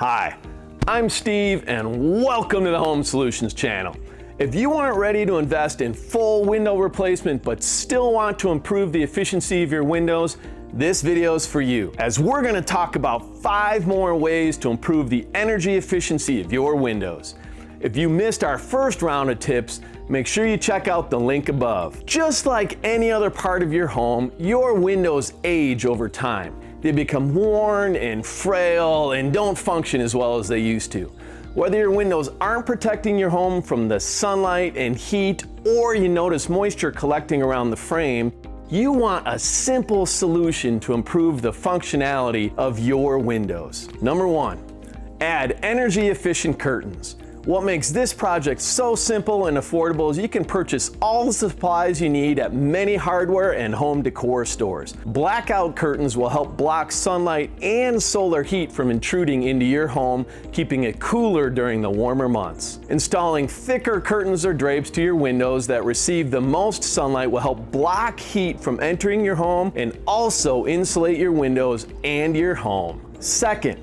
Hi, I'm Steve and welcome to the Home Solutions channel. If you aren't ready to invest in full window replacement but still want to improve the efficiency of your windows, this video is for you, as we're going to talk about 5 more ways to improve the energy efficiency of your windows. If you missed our first round of tips, make sure you check out the link above. Just like any other part of your home, your windows age over time. They become worn and frail and don't function as well as they used to. Whether your windows aren't protecting your home from the sunlight and heat, or you notice moisture collecting around the frame, you want a simple solution to improve the functionality of your windows. Number 1, add energy efficient curtains. What makes this project so simple and affordable is you can purchase all the supplies you need at many hardware and home decor stores. Blackout curtains will help block sunlight and solar heat from intruding into your home, keeping it cooler during the warmer months. Installing thicker curtains or drapes to your windows that receive the most sunlight will help block heat from entering your home and also insulate your windows and your home. Second,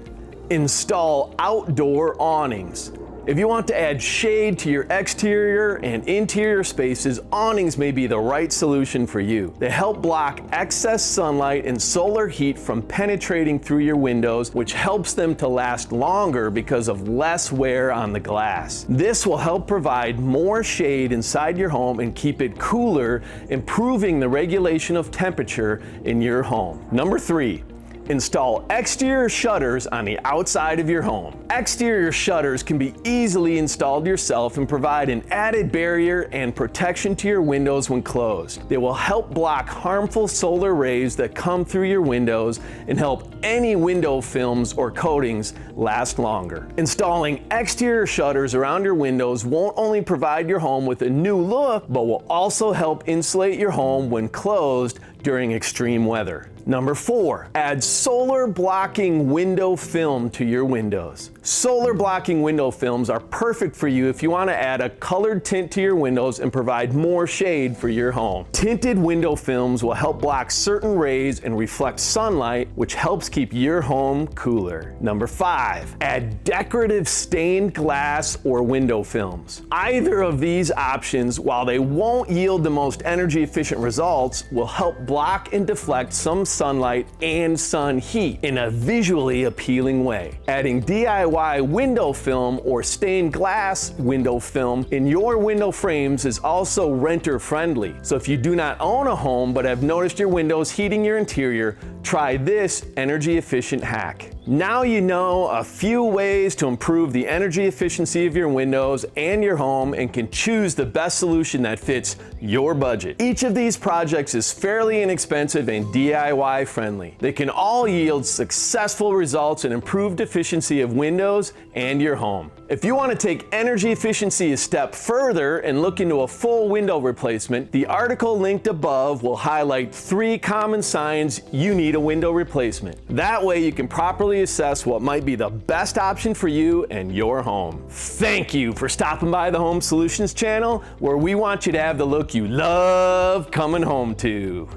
install outdoor awnings. If you want to add shade to your exterior and interior spaces, awnings may be the right solution for you. They help block excess sunlight and solar heat from penetrating through your windows, which helps them to last longer because of less wear on the glass. This will help provide more shade inside your home and keep it cooler, improving the regulation of temperature in your home. Number 3. Install exterior shutters on the outside of your home. Exterior shutters can be easily installed yourself and provide an added barrier and protection to your windows when closed. They will help block harmful solar rays that come through your windows and help any window films or coatings last longer. Installing exterior shutters around your windows won't only provide your home with a new look, but will also help insulate your home when closed during extreme weather. Number 4, add solar blocking window film to your windows. Solar blocking window films are perfect for you if you want to add a colored tint to your windows and provide more shade for your home. Tinted window films will help block certain rays and reflect sunlight, which helps keep your home cooler. Number 5, add decorative stained glass or window films. Either of these options, while they won't yield the most energy efficient results, will help block and deflect some sunlight and sun heat in a visually appealing way. Adding DIY window film or stained glass window film in your window frames is also renter friendly. So if you do not own a home but have noticed your windows heating your interior, try this energy efficient hack. Now you know a few ways to improve the energy efficiency of your windows and your home and can choose the best solution that fits your budget. Each of these projects is fairly inexpensive and DIY friendly. They can all yield successful results and improved efficiency of windows and your home. If you want to take energy efficiency a step further and look into a full window replacement, the article linked above will highlight 3 common signs you need a window replacement. That way you can properly assess what might be the best option for you and your home. Thank you for stopping by the Home Solutions channel, where we want you to have the look you love coming home to.